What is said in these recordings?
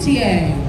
MTA.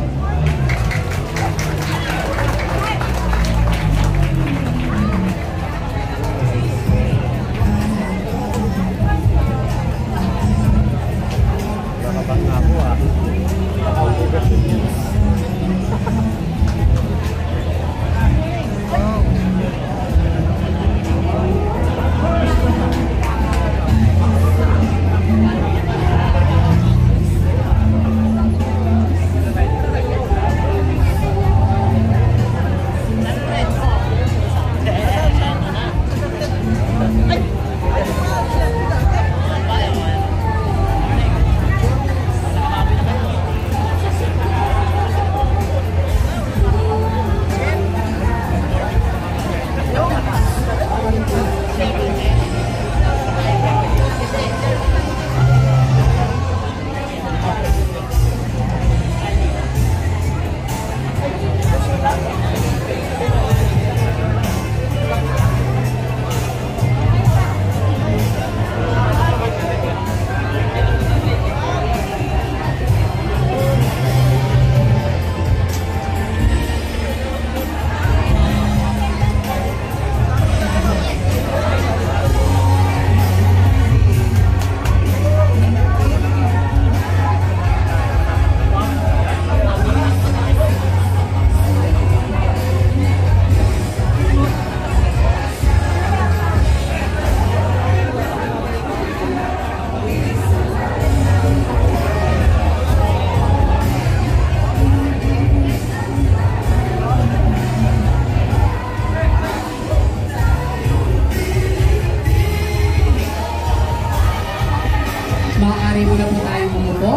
Maaari muna po tayo umupo.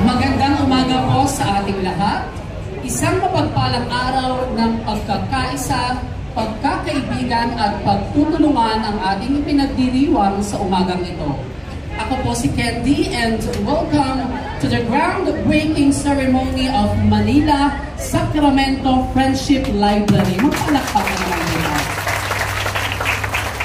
Magandang umaga po sa ating lahat. Isang mapagpalang araw ng pagkakaisa, pagkakaibigan at pagtutulungan ang ating ipinagdiriwang sa umagang ito. Ako po si Candy and welcome to the groundbreaking ceremony of Manila Sacramento Friendship Library. Magpalakpakan naman nila.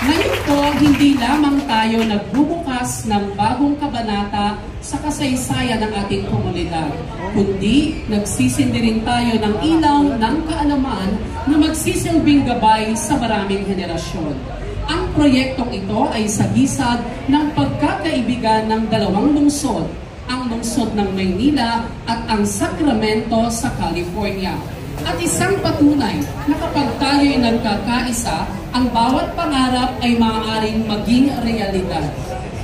Ngayon po, hindi lamang tayo nagbubukas ng bagong kabanata sa kasaysayan ng ating komunidad, kundi nagsisindi rin tayo ng ilaw ng kaalaman na magsisilbing gabay sa maraming henerasyon. Ang proyektong ito ay sagisag ng pagkakaibigan ng dalawang lungsod, ang lungsod ng Maynila at ang Sacramento sa California. At isang patunay na kapag tayo'y nagkakaisa, ang bawat pangarap ay maaaring maging realidad.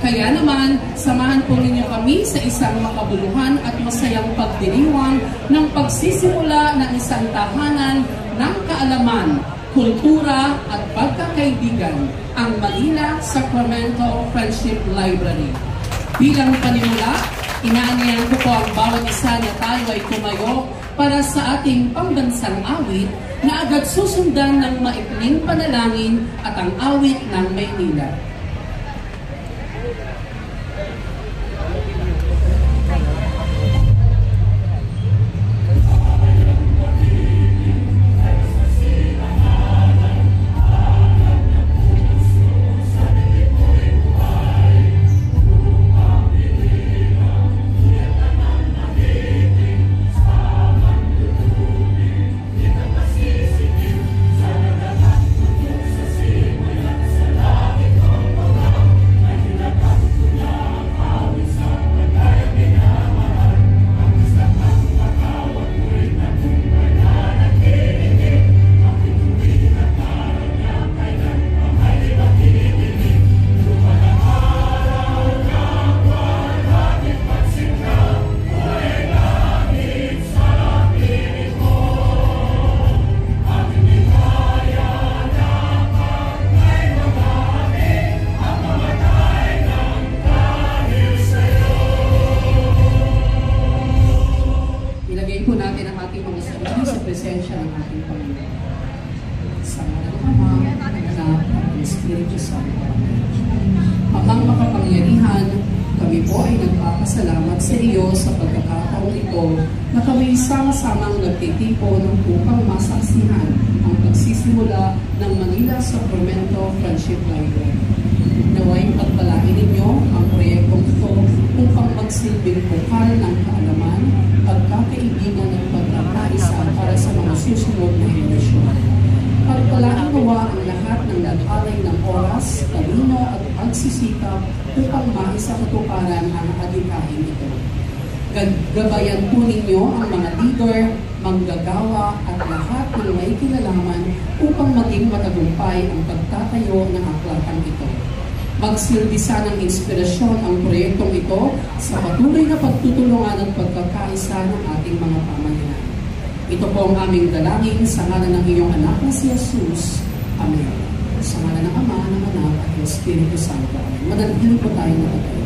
Kaya naman, samahan po ninyo kami sa isang makabuluhan at masayang pagdiriwang ng pagsisimula ng isang tahanan ng kaalaman, kultura at pagkakaibigan, ang Manila Sacramento Friendship Library. Bilang panimula, inaanyayan ko po ang bawat isa na tayo ay tumayo para sa ating pambansang awit na agad susundan ng maikling panalangin at ang awit ng Maynila. Espiritu Santo. Amang makapangyarihan, kami po ay nagpapasalamat sa iyo sa pagkakataong ito na kami sama-samang nagtitipon upang masaksihan ang pagsisimula ng Manila Sacramento Friendship Library. Naway pagpalain ninyo ang proyektong ito upang magsilbing bukal ng kaalaman, pagkakaibigan at pagkakaisa para sa mga susunod na henerasyon. Pagpalain nawa ang lahat ng nag-alay ng oras, talino at pagsisikap upang maisa katuparan ang adhikain ito. Gabayan po ninyo ang mga leader, manggagawa at lahat ng may kinalaman upang maging matagumpay ang pagtatayo ng aklatang ito. Magsilbisa ng inspirasyon ang proyektong ito sa patuloy na pagtutulungan at pagkakaisa ng ating mga pamayanan. Ito po ang aming dalangin sa ngalan ng iyong anak na si Jesus. Amen. Sa ngalan ng Ama, ng Anak at ng Espiritu Santo. Manalangin po tayo na tayo.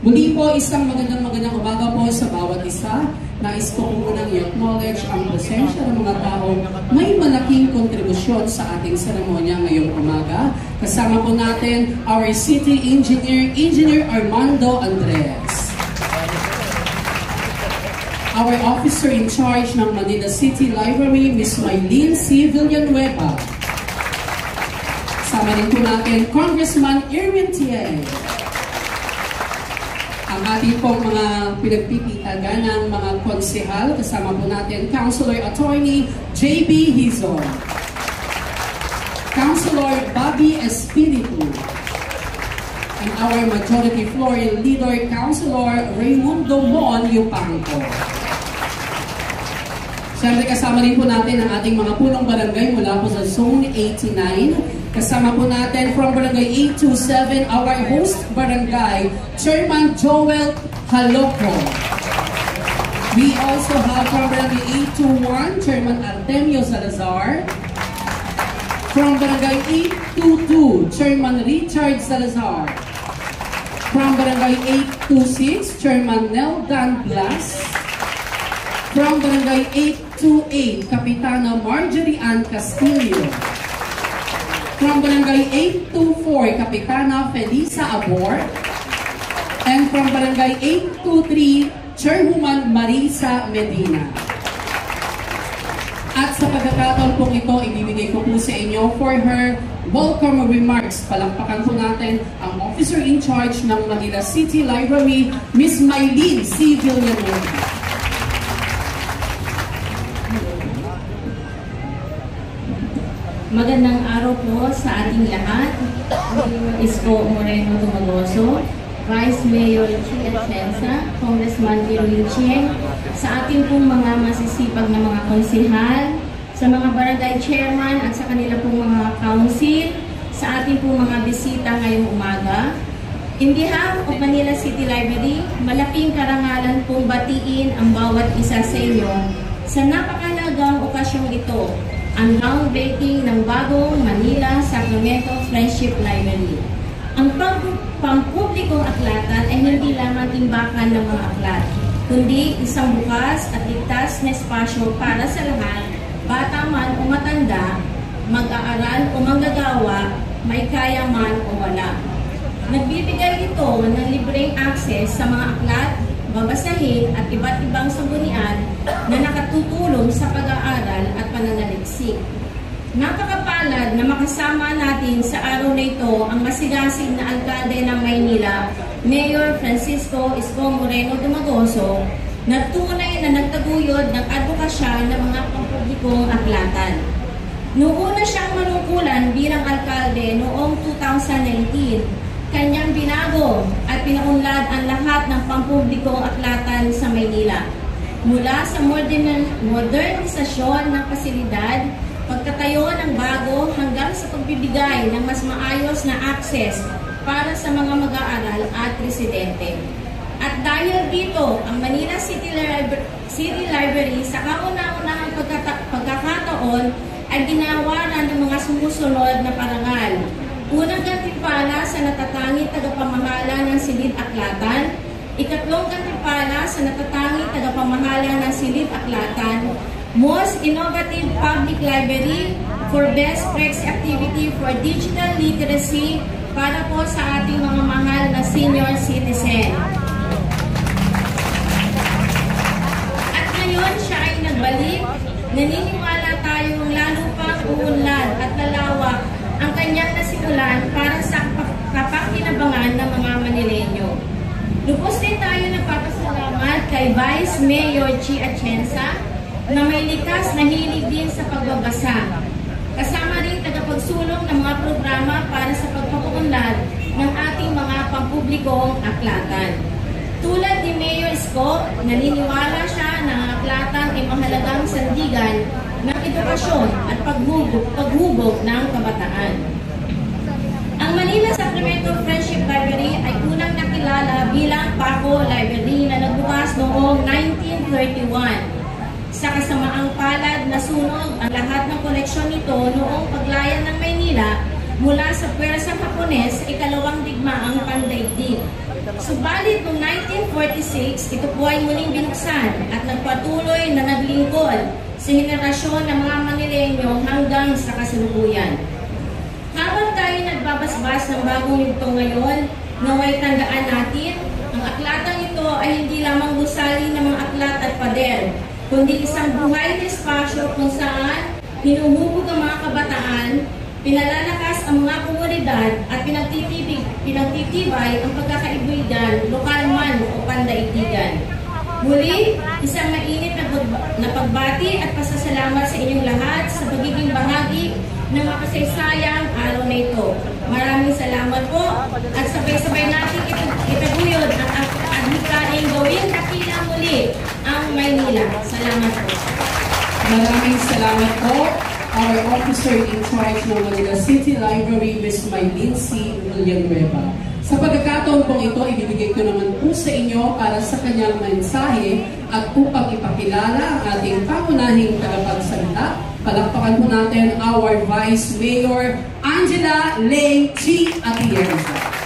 Muli po, isang magandang umaga po sa bawat isa. Nais ko munang i-acknowledge ang presensya ng mga taong may malaking kontribusyon sa ating seremonya ngayong umaga. Kasama po natin our City Engineer, Engineer Armando Andres. Our Officer in Charge ng Manila City Library, Ms. Maylene C. Villanueva. Kasama rin po natin Congressman Erwin Tieng. Ang ating pong mga pinagpipitagan ng mga konsehal, kasama po natin Councilor Attorney J.B. Hizon, Councilor Bobby Espiritu, and our Majority Floor Leader, Councilor Raimundo Mon Yupanco. Siyempre kasama rin po natin ang ating mga punong barangay mula po sa Zone 89. Kasama po natin from Barangay 827, our host barangay, Chairman Joel Haloko. We also have from Barangay 821, Chairman Artemio Salazar. From Barangay 822, Chairman Richard Salazar. From Barangay 826, Chairman Neldan Blas. From Barangay 828, Kapitana Marjorie Ann Castillo. From Barangay 824, Kapitana Felisa Abor. And from Barangay 823, Chairwoman Marisa Medina. At sa pagkakataon pong ito, ibibigay ko po sa inyo for her welcome remarks. Palampakan po natin ang Officer in Charge ng Manila City Library, Ms. Maylene C. Villanueva. Magandang araw po sa ating lahat. Isko Moreno Tumagoso, Vice Mayor Chi Atienza, Congressman Biruin Cheng, sa ating pong mga masisipag na mga konsihal, sa mga barangay chairman at sa kanila pong mga council, sa ating pong mga bisita ngayong umaga. In behalf of Manila City Library, malaking karangalan pong batiin ang bawat isa sa inyo sa napakahalagang okasyong ito, ang groundbreaking ng bagong Manila Sacramento Friendship Library. Ang pampublikong aklatan ay hindi lamang imbakan ng mga aklat, kundi isang bukas at ligtas na espasyo para sa lahat, bata man o matanda, mag-aaral o manggagawa, may kaya man o wala. Nagbibigay ito ng libreng access sa mga aklat, babasahin at iba't ibang sanggunian na nakatutulong sa pag-aaral at pananaliksik. Napakapalad na makasama natin sa araw na ito ang masigasig na alkalde ng Maynila, Mayor Francisco Isko Moreno Dumagoso, na tunay na nagtaguyod ng advokasya ng mga pampublikong aklatan. Noong una siyang manungkulan bilang alkalde noong 2019, kanyang binago at pinaunlad ang lahat ng pampublikong aklatan sa Maynila. Mula sa modernisasyon ng pasilidad, pagtatayo ng bago hanggang sa pagbibigay ng mas maayos na access para sa mga mag-aaral at residente. At dahil dito, ang Manila City Library sa kauna-unahang pagkakataon ay ginawaran ng mga sumusunod na parangal. Unang gantimpala sa natatanging tagapamahala ng Silid Aklatan, ikatlong gantimpala sa natatanging tagapamahala ng Silid Aklatan, Most Innovative Public Library for Best Practice Activity for Digital Literacy para po sa ating mga mahal na senior citizen. At ngayon siya ay nagbalik, naniniwala tayong lalo pang uunlad at lalawak ang kanyang nasimulan para sa kapakinabangan ng mga Manileño. Lubos din tayo nagpapasalamat kay Vice Mayor Chi Atienza na may likas na hilig din sa pagbabasa. Kasama rin tagapagsulong ng mga programa para sa pagpapaunlad ng ating mga pampublikong aklatan. Tulad ni Mayor Isko, naniniwala siya na ang aklatan ay mahalagang sandigan ng edukasyon at paghubog ng kabataan. Ang Manila Sacramento Friendship Library ay unang nakilala bilang Paco Library na nagbukas noong 1931. Sa kasamaang palad na sunog ang lahat ng koleksyon nito noong paglayan ng Maynila mula sa pwersang Hapones, ikalawang digmaang pandaigdig. Subalit noong 1946, ito po ay muling binuksan at nagpatuloy na naglingkod sa henerasyon ng mga Manileño hanggang sa kasalukuyan. Habang tayo nagbabasbas ng bagong yugto ngayon, naway tandaan natin, ang aklatang ito ay hindi lamang gusali ng mga aklat at pader, kundi isang buhay na espasyo kung saan hinuhubog ang mga kabataan, pinalalakas ang mga komunidad at pinagtitibay ang pagkakaibigan, lokal man o pandaigdigan. Muli, isang mainit na pagbati at pasasalamat sa inyong lahat sa pagiging bahagi ng makasaysayang araw na ito. Maraming salamat po at sabay-sabay natin itaguyod ang adhikaling gawin dakila muli ang Maynila. Salamat po. Maraming salamat po. Our officer in charge ng Manila City Library, Ms. Maylin C. Villanueva. Sa pagkakataon pong ito, ibibigay ko naman po sa inyo para sa kanyang mensahe at upang ipakilala ang ating pangunahing tagapagsalita. Palakpakan po natin our Vice Mayor Angela Leng Chi Atienza.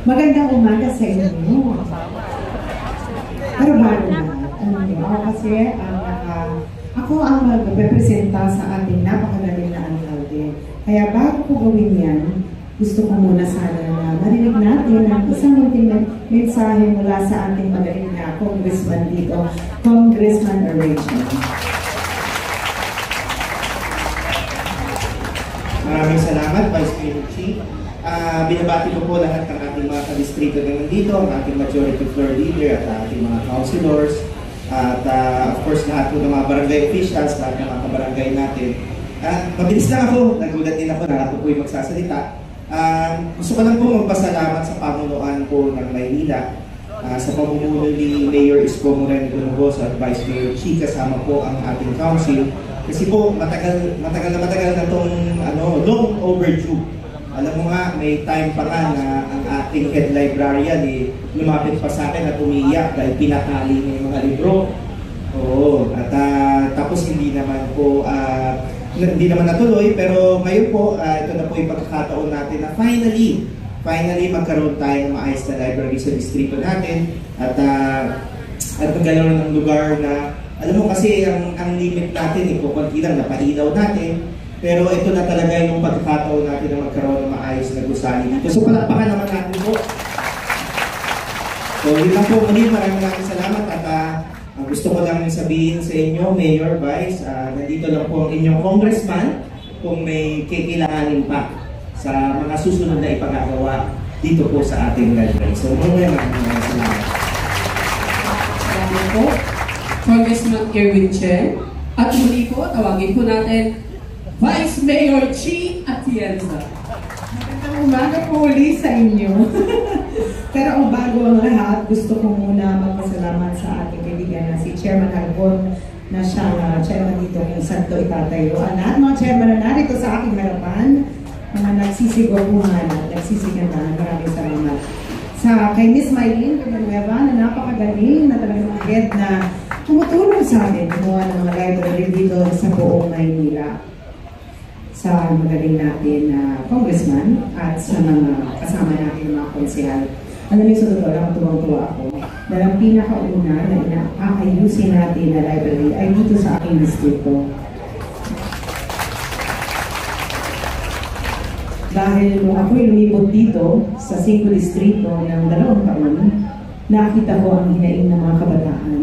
Magandang umaga sa inyo. Pero bago na, ako ang magrepresenta sa ating napakalalim na alkalde. Kaya bago ko gawin yan, gusto ko muna sana na marinig natin ang isang munting mensahe mula sa ating magaling na congressman dito, Congressman Rachel. Maraming salamat, Vice Mayor Chi. Binabati ko po lahat ng ating mga kadistrito na nandito, ang ating majority floor leader at ating mga councilors. At of course, lahat po ng mga barangay officials, lahat ng mga kabarangay natin. Mabilis lang ako, nagulat din ako na ako po yung magsasalita. Gusto ko lang po magpasalamat sa pamunuan po ng Maynila, sa pamumuno ni Mayor Isko Moreno Gonogos at Vice Mayor Chi, kasama po ang ating council. Kasi po, matagal na itong long overdue. Alam mo nga, may time pa nga na ang ating head librarian lumapit pa sa akin at umiiyak dahil pinatali niya yung mga libro. Oo, at tapos hindi naman natuloy, pero ngayon po, ito na po yung pagkakataon natin na finally magkaroon tayo ng maayos na library sa distrito natin at magkaroon ng lugar na, alam mo kasi ang limit natin, konti lang napailaw natin, pero ito na talaga yung pagkakataon natin na magkaroon ng maayos na gusali dito. So palakpakan naman natin po. So yun lang po, muli maraming salamat at gusto ko lang sabihin sa inyo, Mayor, Vice, nandito lang po ang inyong congressman kung may kikilalanin pa sa mga susunod na ipagagawa dito po sa ating library. So maraming salamat. Salamat po, Congressman Erwin Chen. At muli po, tawagin po natin Vice Mayor Chi Atienza. Magandang umaga po ulit sa inyo. Pero ang bago ang lahat, gusto ko muna magpasalamat sa ating kaibigan na si Chairman Albon na siyang chairman dito kung saan ito itatayo. Lahat mga chairman na narito sa aking harapan, mga nagsisigwapuhan at nagsisigandaan. Maraming salamat. Kay Miss Maylene Villanueva na napakagaling na talagang mga head na tumutulong sa amin gumawa ng mga library dito sa buong Maynila. Sa magaling natin na congressman at sa mga kasama natin mga konsehal. Alam niyo, sa totoo lang, tuwang-tuwa ako. Dahil ang pinakauna na inaayusin natin na library ay dito sa aking distrito. Dahil nung ako'y lumipot dito sa 5 distrito ng 2 taon, nakita ko ang hinaing ng mga kabataan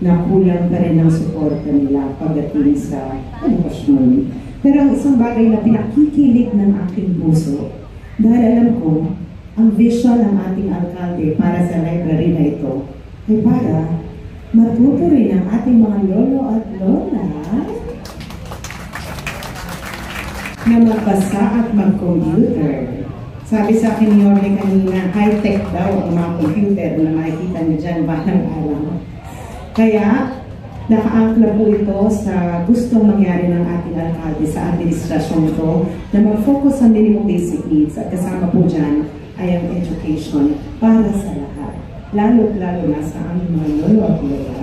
na kulang pa rin ang suporta nila pagdating sa edukasyon. Pero ang isang bagay na pinakikilig ng aking puso, dahil alam ko, ang vision ng ating alkalde para sa library na ito ay para matuto rin ang ating mga lolo at lola na magbasa at mag-computer. Sabi sa akin ni Jorge kanina, high-tech daw ang mga computer na makikita niyo dyan balang araw. Kaya, nakaangkla po ito sa gustong mangyari ng ating alkalde sa administrasyon ito na mag-focus sa minimum basic needs at kasama po dyan ay ang education para sa lahat. Lalo-lalo na sa aming mga lolo at lola.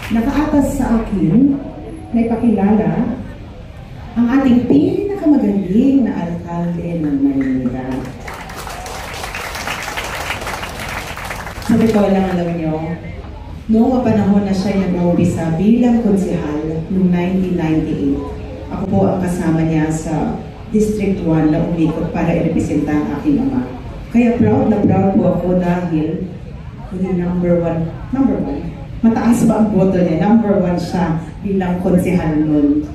Nakaatas sa akin, may pakilala ang ating pinakamagaling na alkalde ng Maynila. Sa totoo lang, alam nyo, noong panahon na siya nag-uumpisa bilang konsehal noong 1998, ako po ang kasama niya sa District 1 na umikot para i-representa ang aking ama. Kaya proud na proud po ako dahil number one, mataas ba ang boto niya, number 1 siya bilang konsehal noon.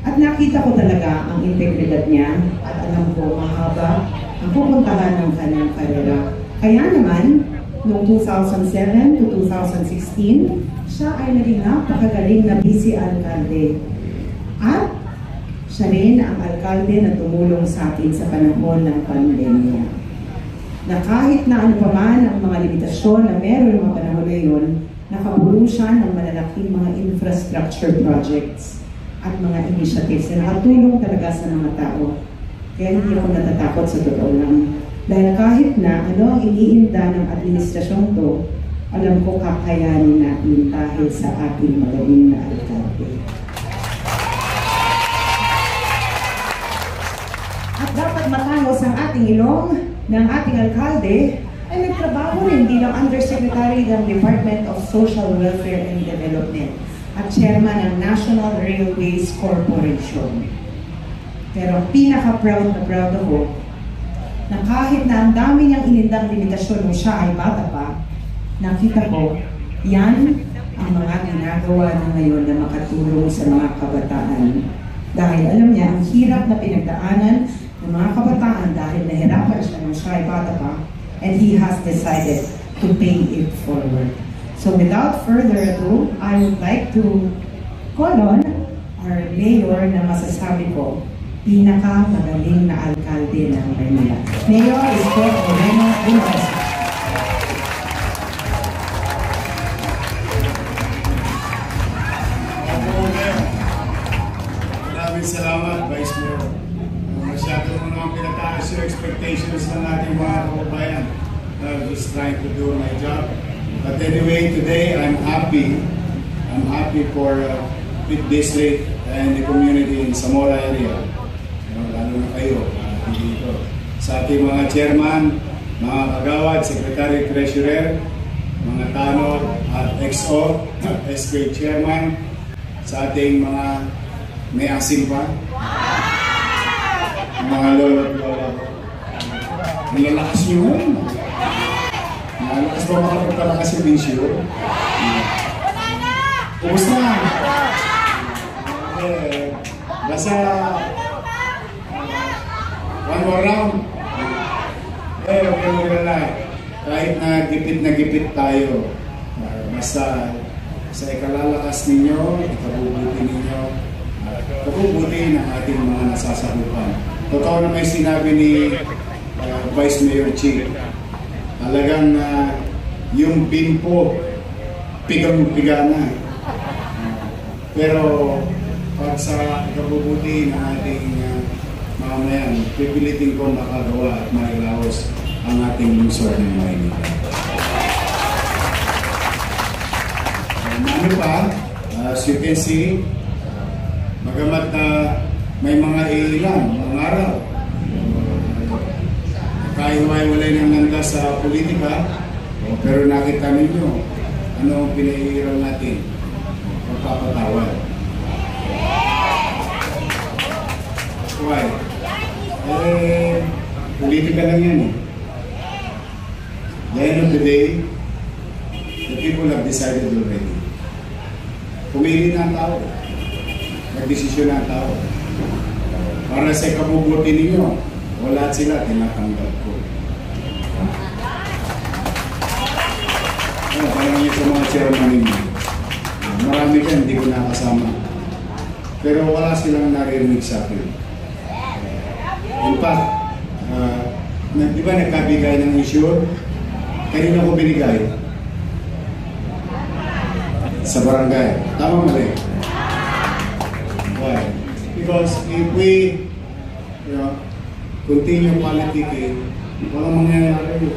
At nakita ko talaga ang integridad niya at alam ko mahaba ang pupuntahan ng kanyang karera. Kaya naman, noong 2007 to 2016, siya ay naging napakagaling na vice alkalde. At siya rin ang alkalde na tumulong sa atin sa panahon ng pandemya. Na kahit na ano pa man ang mga limitasyon na meron ng mga panahon na yun, nakabuo siya ng malalaking mga infrastructure projects at mga initiatives na nakatulong talaga sa mga tao. Kaya hindi ako natatakot sa totoo lang. Dahil kahit na ano ang iniinda ng administrasyong to, alam ko kakayanin natin dahil sa ating magaling na alkalde. At dapat matangos ang ating ilong ng ating alkalde ay nagtrabaho rin bilang Undersecretary ng Department of Social Welfare and Development at Chairman ng National Railways Corporation. Pero pinaka-proud na proud ako na kahit na ang dami niyang inindang limitasyon nung siya ay bata pa, nakita ko, yan ang mga ginagawa na ngayon na makatulong sa mga kabataan. Dahil alam niya, ang hirap na pinagdaanan ng mga kabataan dahil nahirapan siya nung siya ay bata pa, and he has decided to pay it forward. So without further ado, I would like to call on our mayor na masasabi ko, pinakamagaling na alkalde ng Manila. Mayor Isko Moreno Reyes. Maraming salamat, Vice Mayor. Masyado mo naman pinataas yung expectations ng ating mga kababayan. Just trying to do my job. But anyway, today I'm happy. I'm happy for Pitt District and the community in Zamora area. Lalo na kayo, dito. Sa ating mga chairman, mga kagawad, secretary, treasurer, mga tanod at XO, SK chairman, sa ating mga may asim pa, mga lolo at lola. Nilalakas nyo yun. Nilalakas ba makapagpalakas yung issue? Ubus na! Basta one more round. Okay mo na. Kahit na gipit tayo, basta sa ikalalakas ninyo, ikabubuti ninyo, ikabubuti ng ating mga nasasakupan. Totoo na may sinabi ni Vice Mayor Chick, talagang yung pimpo, pigang-piga na. Pero pag sa ikabubuti ng ating mamamayan, pipilitin ko makagawa at mailaos ang ating lungsod ng Maynila. Ano pa, as you can see, bagamat may mga ilan, mga araw, kahiwalay ng landas sa politika, pero nakita ninyo, ano ang pinaiiral natin? Magpapatawad. Why? Politika lang yan eh. At the end of the day, the people have decided already. Pumili na ang tao. Nagdesisyon na ang tao. Para sa ikabubuti ninyo, wala sila, tinatanggap ko. Parang yung sa mga chairman ninyo. Marami ka, hindi ko nakasama. Pero wala silang naririnig sa akin. In fact, di ba nagkabigay ng issue? Kanina ko binigay? Sa barangay. Tama mali? Why? Because if we continue politicking, walang mangyayari.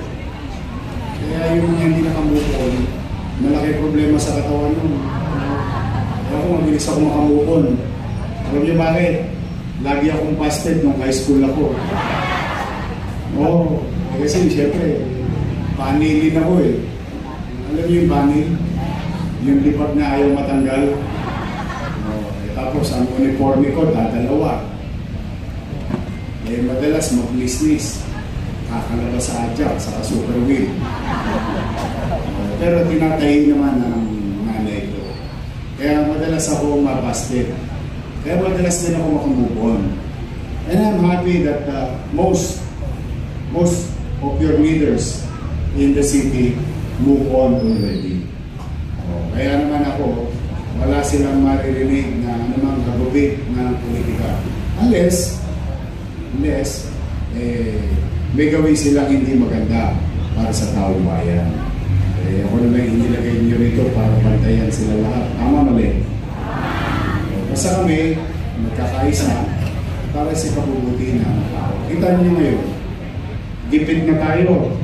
Kaya yung mga hindi nakamukon, malaki problema sa katawan nun. Ako, mabilis ako makamukon. Alam niyo bakit? Lagi akong fasted nung high school ako. Oo, kasi siyempre, panilin ako eh. Alam niyo yung panil? Yung lipat na ayaw matanggal. Tapos ang uniforme ko, dadalawa. Madalas mag-lisnis. Kakalabas sa adjak, sa super wheel. Pero tinatayin naman ang nanay ko. Kaya madalas ako mabasted. Kaya madalas din ako makamove. And I'm happy that most of your leaders in the city move on already. Kaya naman ako, wala silang maririnig na anumang gagawin ng politika. Unless may gawin silang hindi maganda para sa taong bayan. Ako naman inilagay niyo rito para bantayan sila lahat. Tama mali? Basta kami, magkakaisa para sa kabubuti ng tao. Kita niyo ngayon, gipit na tayo.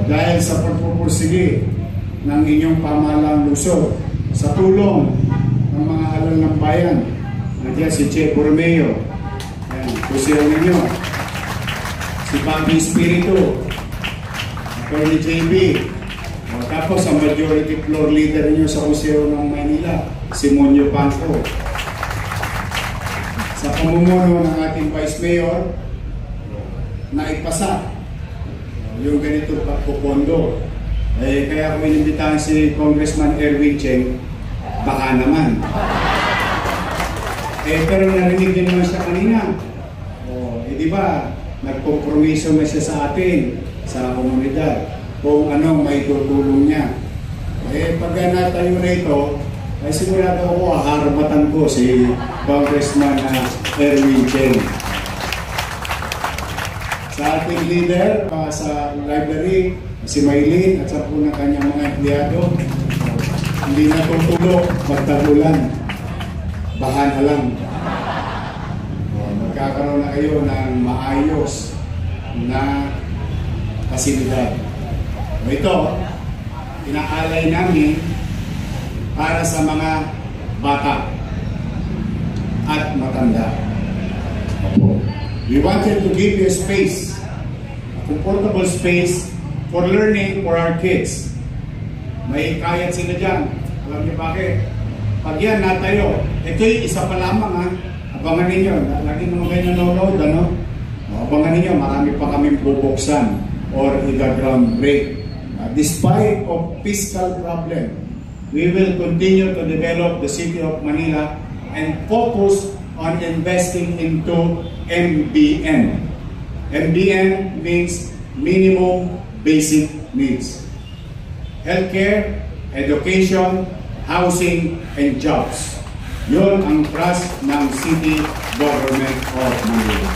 Dahil sa pagpupursige ng inyong pamahalang lungsod, sa tulong ng mga halal ng bayan, nandiyan si Che Borromeo, kusiro ninyo, si Pampi Espiritu, Atty. JB, tapos ang majority floor leader niyo sa kusiro ng Maynila, si Monyo Panco. Sa pamumuno ng ating Vice Mayor, na ipasa yung ganito pagpupondo. Kaya kung inimbitahan si Congressman Erwin Cheng, baka naman. Pero narinig din naman siya kanina. Di ba, nagkompromiso na siya sa atin, sa komunidad. kung anong may tutulong niya. Eh, pag natayo na ito, ay sigurado ako haharapatan ko si Congressman Erwin Cheng. Sa ating leader, sa library, si Maylene at sa po ng kanyang mga empleyado, hindi na tutulog, magtagulan, bahan na lang. Magkakaroon na kayo ng maayos na pasilidad. Ito, inaalay namin para sa mga bata at matanda. We wanted to give you a space, a comfortable space for learning for our kids. May kayat sila dyan. Alam niyo bakit? Pag yan natayo, ito yung isa pa lamang ha. Abangan ninyo. Lagi naman kayo nanonood, ano? Abangan ninyo, marami pa kaming bubuksan or i-ground break. Despite of fiscal problem, we will continue to develop the City of Manila and focus on investing into MBN. MBN means minimum basic needs. Healthcare, education, housing, and jobs. Yun ang trust ng City Government of Manila.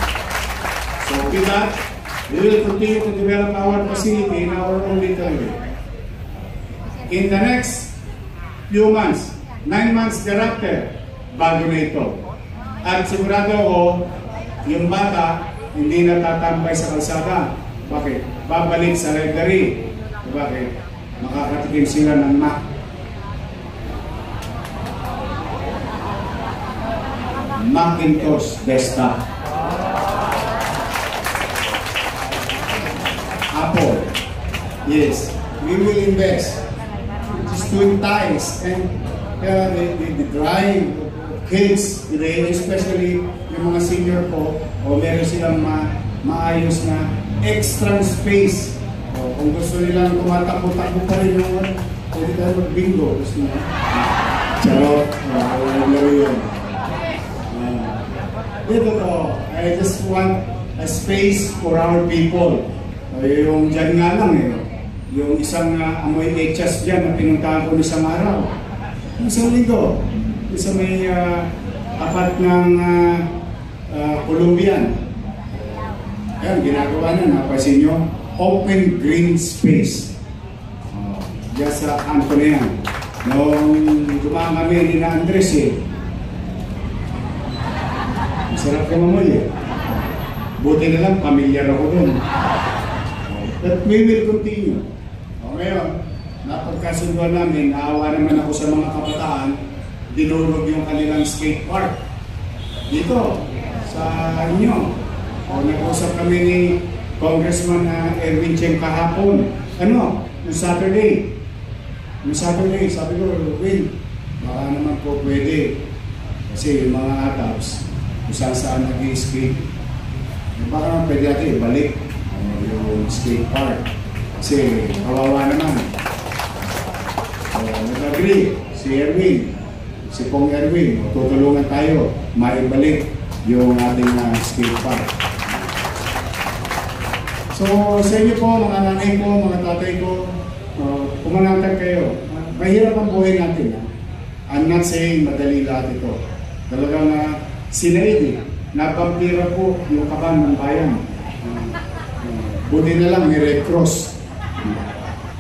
So with that, we will continue to develop our facility in our own little way. In the next few months, 9 months thereafter, bago na ito. At sigurado ako, yung bata, hindi natatambay sa kalsada. Bakit? Babalik sa library. Bakit? Makakatikim sila ng Macintosh desktop. Apple. Yes, we will invest. Just doing ties and the drive kids today, especially yung mga senior po, o meron silang maayos na extra space. O, kung gusto nilang tumatakbo-takbo pa rin naman, pwede tayo mag-bingo. Gusto nyo? Charot. Laro yun. Dito to, I just want a space for our people. Yung dyan nga lang yung isang amoy echas dyan na pinuntahan ko isang araw. Isang linggo. Isa may apat ng Colombian. Ayan, ginagawa na, napasin nyo, open green space. Diyan sa kanto na yan. Noong dumaan kami ni na Andres masarap ka mamoy Buti na lang, pamilyar ako dun. But we will continue. Ngayon, napagkasunduan namin, naawa naman ako sa mga kabataan, dinurog yung kanilang skate park. Dito, sa inyo. Nag-usap kami ni Congressman Erwin Cheng kahapon. Noong Saturday. Noong Saturday, sabi ko, Erwin, baka naman po pwede. Kasi yung mga adults, kung saan nag-skate, baka naman pwede natin ibalik yung skate park. Kasi kawawa naman. Nag-agree si Erwin. Si Pong Erwin, tutulungan tayo maibalik yung ating skate park. So sa inyo po, mga nanay ko, mga tatay ko, pumanatag kayo. Mahirap ang buhay natin. I'm not saying madali lahat ito. Talagang sinaid napampira po yung kaban ng bayan. Buti na lang may Red Cross.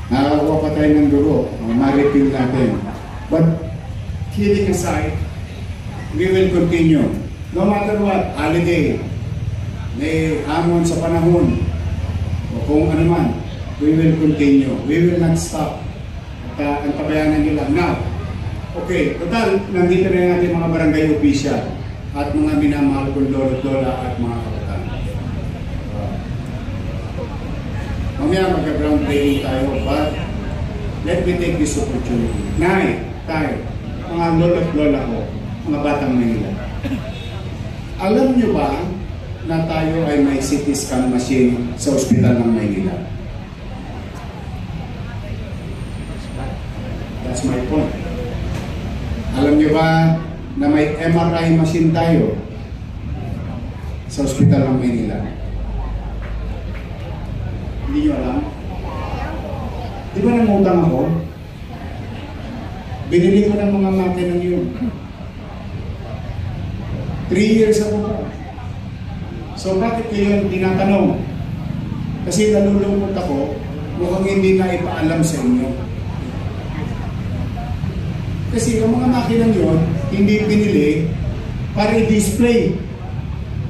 Nakakuha pa tayo ng dugo. Ma-refill natin. But kidding aside, we will continue. No matter what, holiday, may hamon sa panahon, o kung ano man, we will continue. We will not stop. At ang pabayanan nyo lang. Now, okay, total, nandito na yung ating mga barangay official at mga minamahal kong lolo-lola at mga kabataan. Mamaya magka-ground breaking tayo, but let me take this opportunity. Nay, tayo, mga lolo-lola ko, mga batang Manila. Alam nyo ba na tayo ay may CT scan machine sa ospital ng Maynila? That's my point. Alam nyo ba na may MRI machine tayo sa ospital ng Maynila? Hindi nyo alam? Di ba nangutang ako? Binili ko ng mga makinang yun. 3 years ako pa. So bakit kayo tinatanong? Kasi nalulungkot ako, mukhang hindi na ipaalam sa inyo. Kasi ang mga makinang yun, hindi binili para i-display,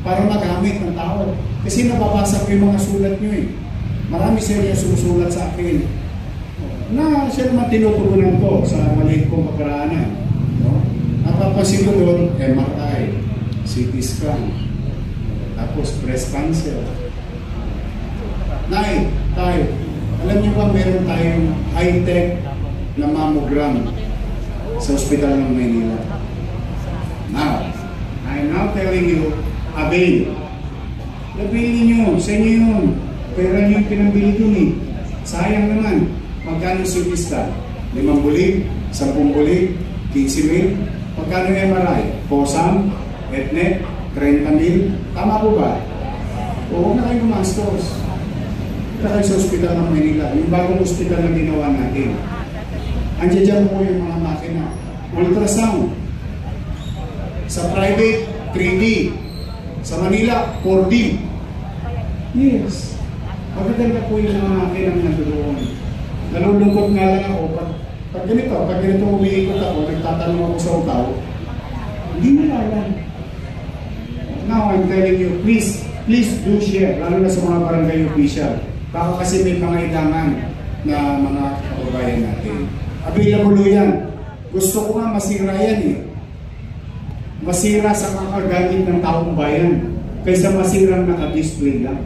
para magamit ng tao. Kasi nababasa ko yung mga sulat nyo eh. Marami siya sumusulat sa akin na siya naman tinutugunan ko sa maliit kong kaparaanan. No? Napapansin ko doon, MRI, CT scan, tapos breast cancer. Nay, tayo, alam niyo ba meron tayong high-tech na mammogram sa ospital ng Maynila? Now, I'm now telling you, avail. Nabili nyo, sa inyo yun. Pera nyo yung pinambili dun eh. Sayang naman. Magkano CT scan? 5 bulig, 10 bulig, 15,000. Magkano MRI? POSAM, ETNET, 30,000. Tama po ba? O huwag na kayo gumastos. Ito kayo sa ospital ng Manila. Yung bagong ospital na ginawa natin. Andiyan po yung mga makina. Ultrasound. Sa private, 3D. Sa Manila, 4D. Yes. Magaganda po yung mga makinang nandoon. Nalulungkot nga lang ako. Pag ganito umiikot ako, nagtatanong ako sa utaw, hindi nila alam. Now, I'm telling you, please do share, lalo na sa mga barangay official. Baka kasi may mga ilangan na mga kababayan natin. Available yan. Gusto ko nga masira yan eh. Masira sa kakagamit ng taong bayan kaysa masirang naka-display lang.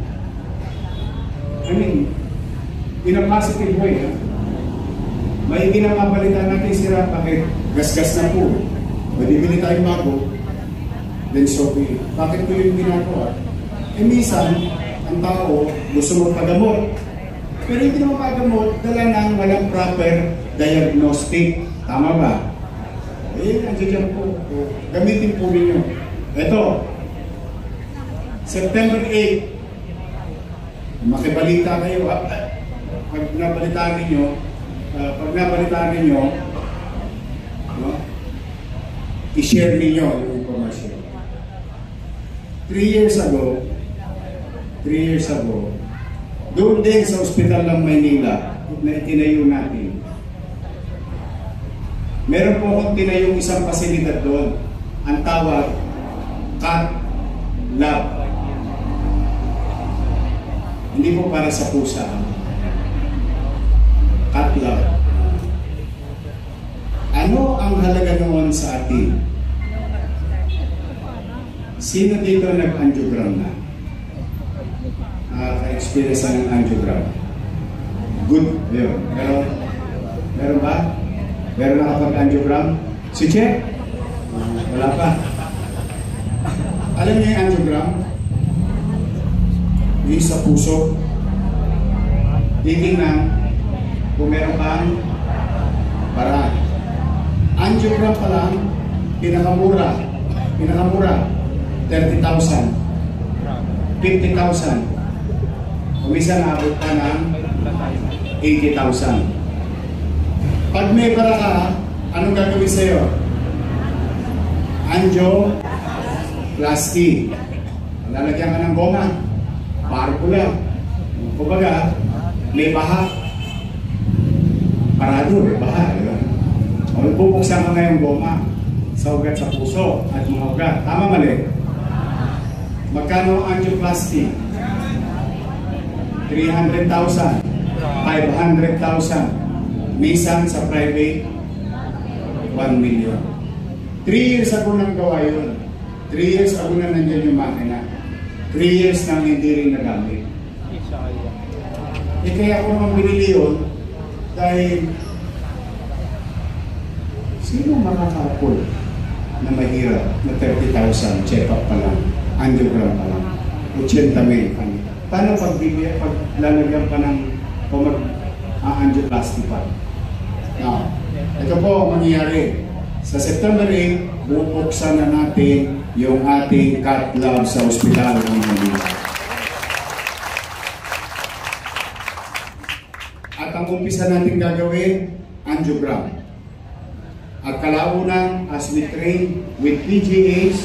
I mean, in a positive way, ha? May ginamabalitan natin sira, bakit gasgas na po? Pwede bili tayong bago, then so be it. Bakit ko yung ginagawa? Eh minsan, ang tao gusto magpagamot. Pero hindi naman pagamot, dala ng walang proper diagnostic. Tama ba? Eh, nandiyan po. Gamitin po ninyo. Ito, September 8, makibalita kayo. Pag nabalitaan ninyo, no? I-share ninyo yung information. 3 years ago, doon din sa ospital ng Maynila na itinayo natin, meron po akong tinayong isang pasilidad doon. Ang tawag, Cat Lab. Hindi po para sa pusa. Cat Lab. Ano ang halaga noon sa atin? Sino dito nag-angiogram na? Ka-experience ng angiogram? Good. Meron ba? Meron nakapag-angiogram? Si Che? Wala pa. Alam niyo yung angiogram? Yung sa puso. Titingnan kung meron kang paraan. Angiogram pa lang, pinakamura, 30,000, 50,000. Umisa naabot pa ng 80,000. Pag may para ka, anong gagawin sa'yo? Angioplasty. Lalagyan ka ng goma. Parkula. Kumbaga, may baha. Parado, may baha. Diba? O bubuksan ka ngayong goma sa ugat sa puso at mga ugat. Tama mali? Magkano ang angioplasty? 300,000, 500,000. Minsan sa private, 1 million. 3 years ago nang gawa yun. 3 years ago na nandiyan yung makina. 3 years nang hindi rin nagamit. Eh kaya ako naman binili yun dahil sino makaka-afford na mahirap na 30,000 check-up pa lang, angiogram pa lang, 80,000. Paano pag lalagyan pa ng o mag-angioplasty pa? Now, ito po ang mangyayari. Sa September 8, bubuksan na natin yung ating cath lab sa ospital ng Manila. At ang umpisa natin gagawin, angiogram. At kalaunan, as we train with PGH,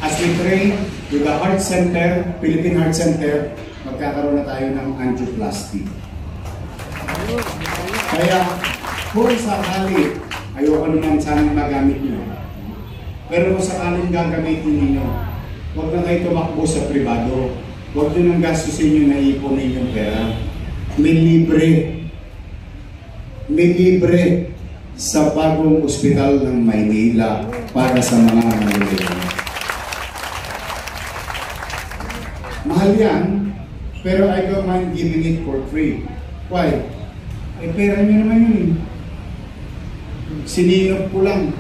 as we train with the Heart Center, Philippine Heart Center, magkakaroon na tayo ng angioplasty. Kaya, kung sakali, ayoko naman sanang magamit nyo. Pero kung sakaling gagamitin ninyo, huwag na kayo tumakbo sa privado. Huwag nyo nang gastusin yung naipon ninyong pera. May libre sa bagong ospital ng Maynila para sa mga nangangailangan. Mahal yan, pero I don't mind giving it for free. Why? Eh, pera nyo naman yun. Sininop ko lang.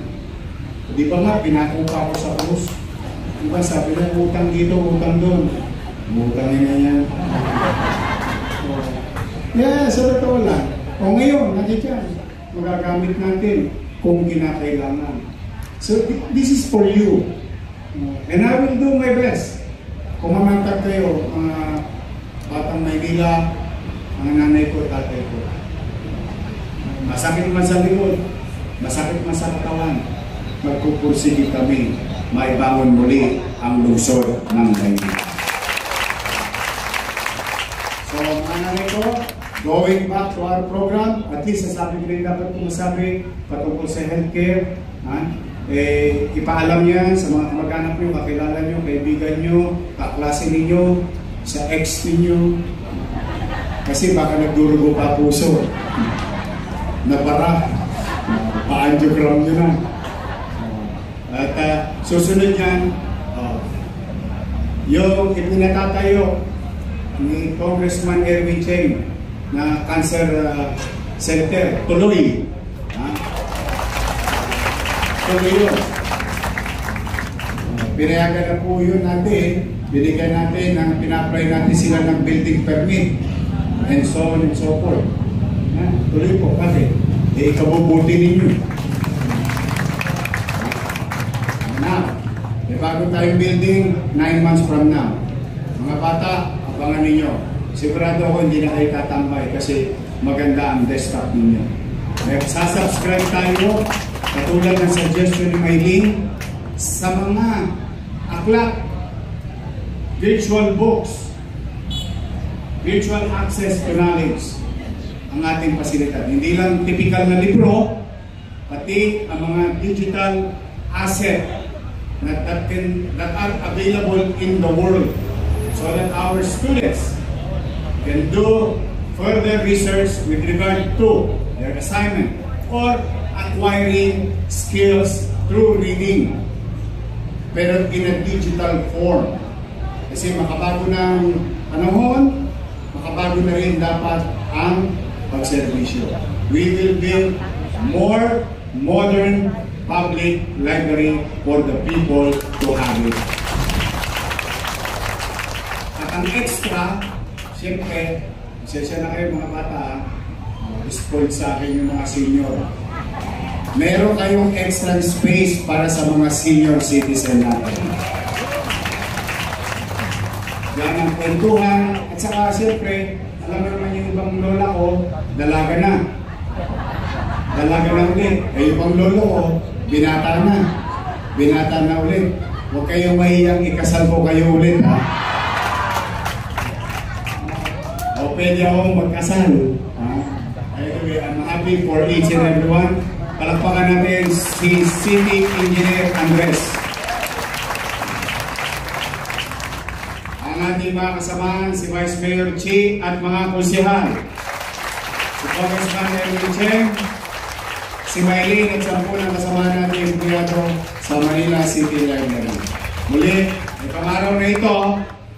Di ba nga, pinakupa ko sa krus. Diba, sabi na, utang dito, utang doon. Utang na yan. Yeah, sa totoo lang. O ngayon, nakikyan, magagamit natin kung kinakailangan. So, this is for you. And I will do my best. Kung mamantag kayo, mga batang Maynila, mga nanay ko, tatay ko. Masakit man sa likod, masakit man sa katawan, magpupursige kami, maibangon muli ang lungsod ng Maynila. So, mga nanay ko, going back to our program, at least sasabi ko rin dapat kung masabi patungkol sa healthcare, ipaalam yan sa mga kamag-anak nyo, kakilala nyo, kaibigan nyo, kaklase ninyo, sa ex ninyo, kasi baka nagdurugo pa puso, nabara, pa-angiogram nyo na. At susunod yan, yung ipinatatayo ni Congressman Erwin Cheng na cancer center, tuloy. Tuloy yun. Pinayagan na po yun natin, binigyan natin, pina-apply natin sila ng building permit and so on and so forth. Tuloy po, kasi ikabubuti ninyo. Now, bago tayong building, 9 months from now. Mga bata, abangan ninyo. Sigurado ako hindi na kayo tatambay kasi maganda ang desktop ninyo. Sasubscribe tayo, katulad ng suggestion ni Maylene, sa mga aklat, virtual books, virtual access to knowledge, ang ating pasilidad. Hindi lang typical na libro, pati ang mga digital asset that are available in the world so that our students can do further research with regard to their assignment or acquiring skills through reading, pero in a digital form. Kasi makabago ng panahon, makabago na rin dapat ang pagserbisyo. We will build more modern public library for the people to have it. At ang extra, siyempre, sesya na kayo mga bata, spoiled sa akin yung mga senior. Meron kayong extra space para sa mga senior citizen natin. Yan ang kwentuhan. At saka siyempre, alam mo naman yung ibang lola ko, dalaga na. Dalaga na ulit. Eh, yung ibang lolo ko, binata na. Binata na ulit. Huwag kayong mahiyang ikasal ko kayo ulit, ha? O pwede akong magkasal. Anyway, I'm happy for each and everyone. Palakpakan natin si City Engineer Andres. Ang ating mga kasamahan, si Vice Mayor Chi at mga konsehal. Si Congressman Erwin Cheng, si Maylene at 10 ng kasamahan natin empleyado sa Manila City Library. Muli, itong araw na ito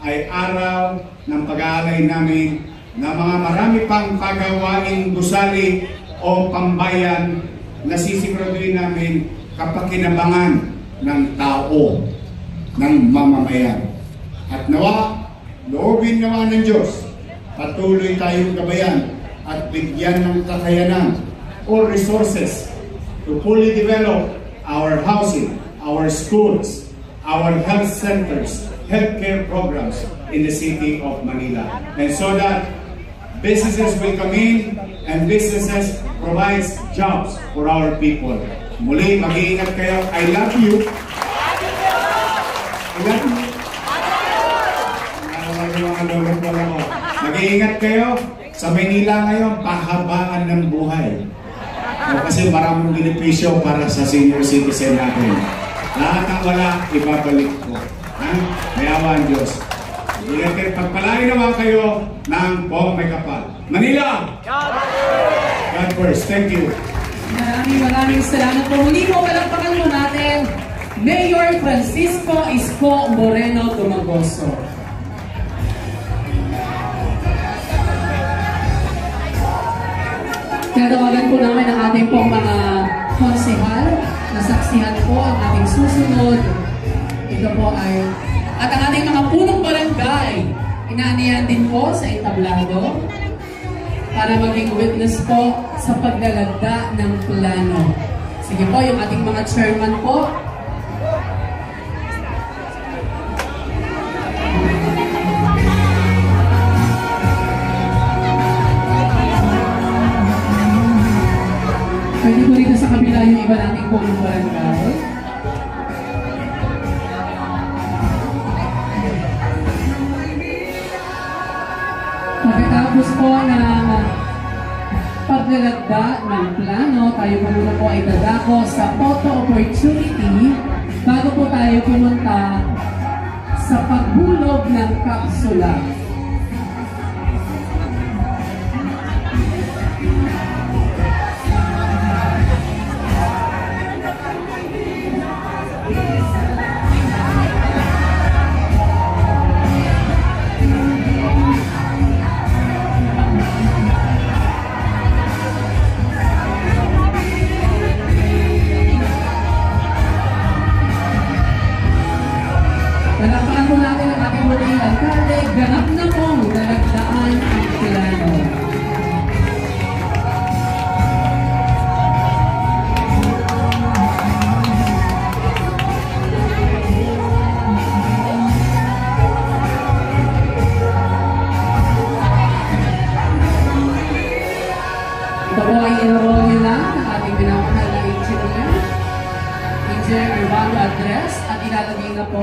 ay araw ng pag-aalay namin na mga marami pang pagawaing gusali o pambayan na sisiguraduhin namin kapakinabangan ng tao, ng mamamayan. At nawa, loobin nawa ng Diyos, patuloy tayong gabayan at bigyan ng kakayanan or resources to fully develop our housing, our schools, our health centers, healthcare programs in the city of Manila. And so that businesses will come in and businesses provides jobs for our people. Muli, mag-iingat kayo. I love you. I love you. Mag-iingat kayo. Sa Maynila ngayon, pahabaan ng buhay. Kasi maraming benepisyo para sa senior citizen natin. Lahat ang wala, ibabalik ko. May awa ang Diyos. Ingat kayo. Pagpalain naman kayo ng buong may kapal. Manila! God first. Thank you. Maraming salamat po. Muli po, palakpakan mo natin Mayor Francisco Isko Moreno Dumagoso. Tinatawagan po namin ang ating pong mga konsehal. Nasaksihan po ang ating susunod. Ito po ay... At ang ating mga punong barangay. Inaanihan din po sa entablado para maging witness po sa paglalagda ng plano. Sige po, yung ating mga chairman po. Pwede po rito sa kabila yung iba nating punong barangay. Pagkatapos po ng paglalagda ng plano, tayo po muna po ay dadako sa photo opportunity bago po tayo pumunta sa paghulog ng kapsula. Palakpakan po natin ang ating muling alkalde. Ganap na pong dalagdaan ang plano. Ito po ay enroll nila ng ating pinapahal na engineer Urbano address at ilalagay na po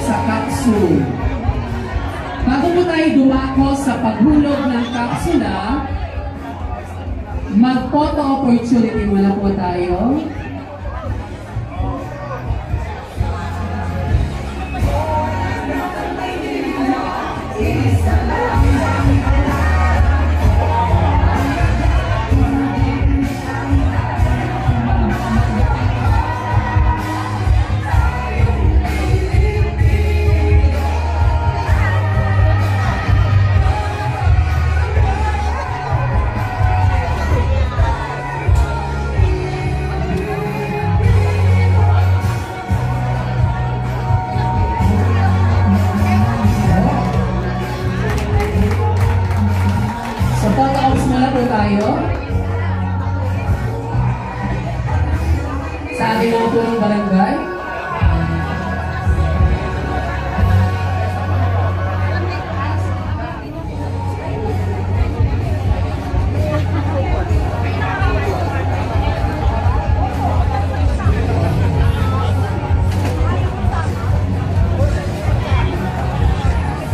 sa capsule. Bago po tayo dumako sa paghulog ng kapsula, mag-photo opportunity muna po tayo. Sa ating mga punong barangay.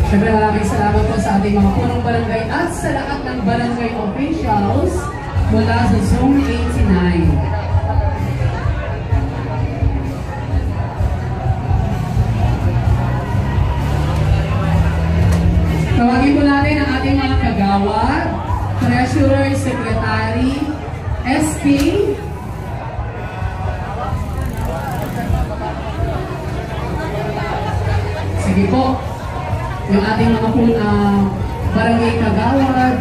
Siyempre maraming salamat po sa ating mga punong barangay at sa lahat ng barangay officials mula sa Zone 89. Tawagin po natin ang ating mga kagawad, treasurer, secretary, SK, sige po, yung ating mga barangay kagawad,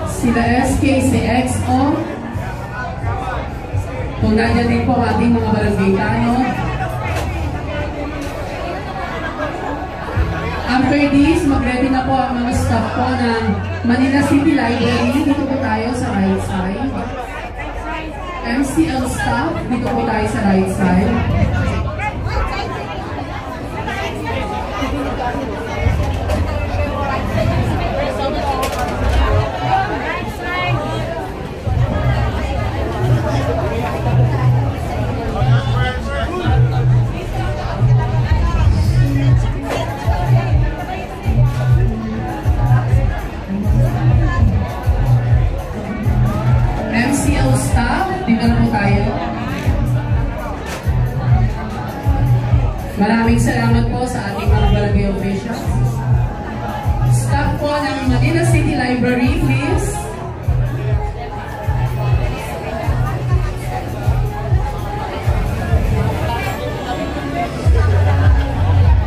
sila SK, si XO, kung nandiyan din po ating mga barangay tanong. After this, mag-ready na po ang mga staff po ng Manila City Library. Dito po tayo sa right side. MCL staff, dito po tayo sa right side. Maraming salamat po sa ating mga barangay officials. Staff po ng Manila City Library, please.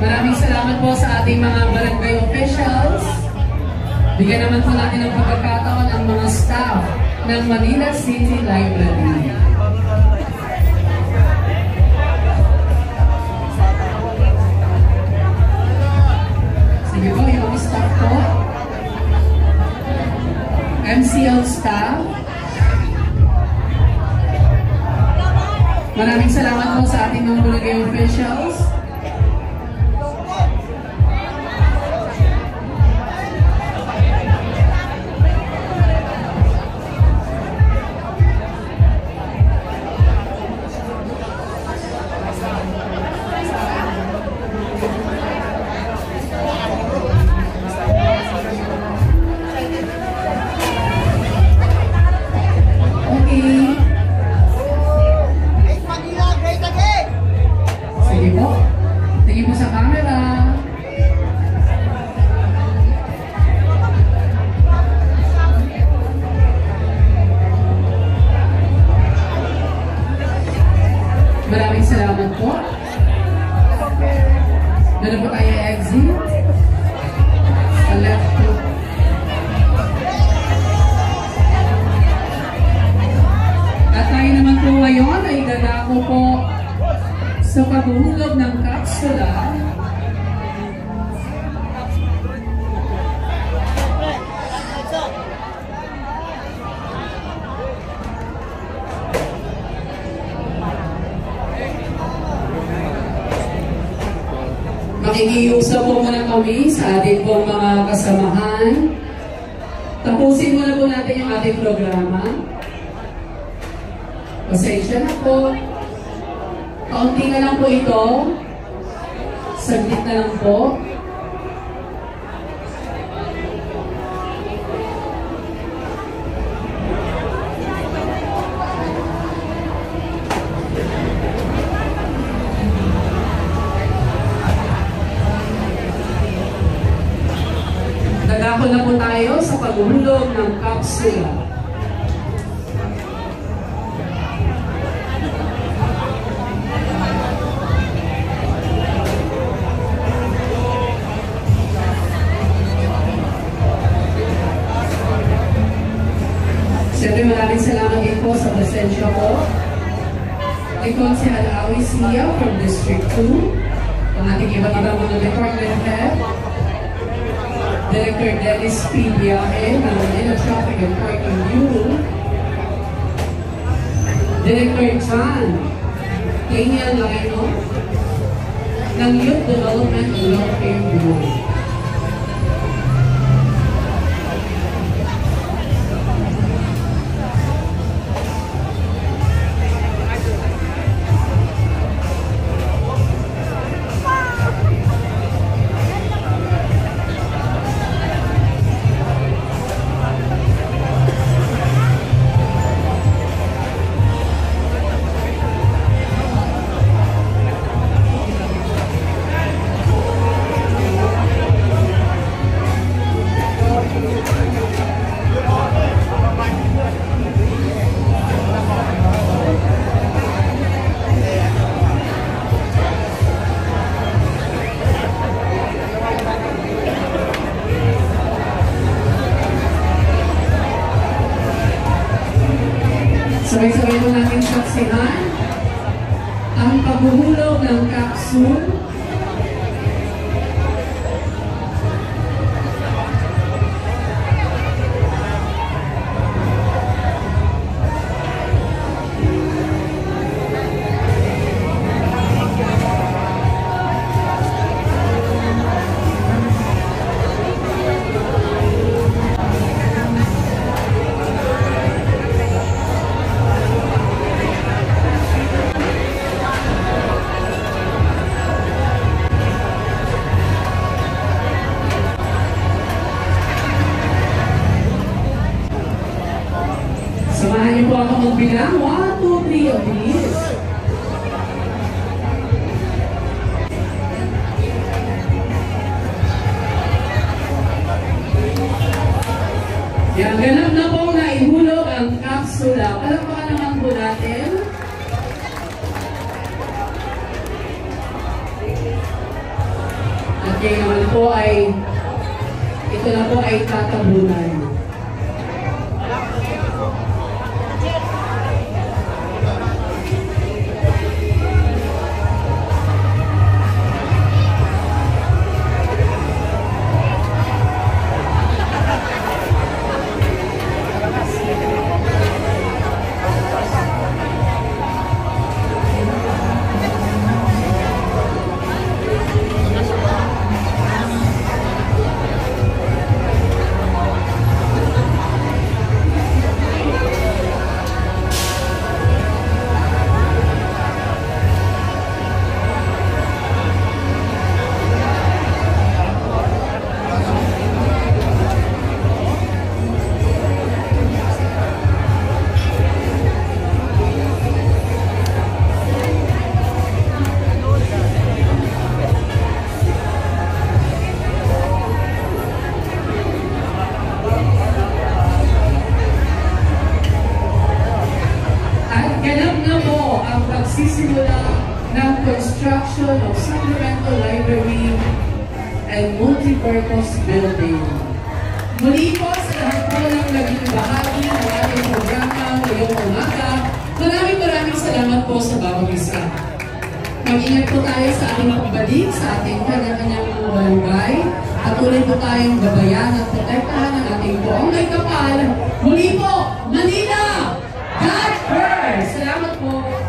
Maraming salamat po sa ating mga barangay officials. Bigyan naman po natin ng pagkakataon ang mga staff ng Manila City Library. Sige po, yung staff po. MCL staff. Maraming salamat po sa ating mga barangay officials. Sige po sa camera. Maraming salamat po. Dala po tayo exit. Sa left po. At tayo naman po ngayon ay dadako po sa paghuhulog ng kapsula makikiusap po muna kami sa ating pong mga kasamahan. Tapusin muna po natin yung ating programa. Pasensya na po. Kaunti na lang po ito. Saglit na lang po. Dadako na po tayo sa paghulog ng kapsula. Siyempre maraming salamat din po sa presensya ko. Ito si Alawi Sia from District 2. Ang ating iba't ibang mga department head. Director Dennis P. Biahe ng Manila Traffic and Parking Bureau. Director John Daniel Laino ng Youth Development and Welfare Bureau. Sabay-sabay mo natin saksihan ang paghuhulog ng kapsul. At ngayon naman po ay, ito na po ay tatabunan. Pagsisimula ng construction of supplemental library and multi-purpose building. Muli po sa lahat po ng naging bahagi ng ating programa ngayong umaga, maraming salamat po sa bawat isa. Mag-ingat po tayo sa ating pagbalik sa ating kanya-kanyang buhay. Patuloy po tayong gabayan at protektahan ang ating buong may kapal. Muli po, Manila! God first! Salamat po!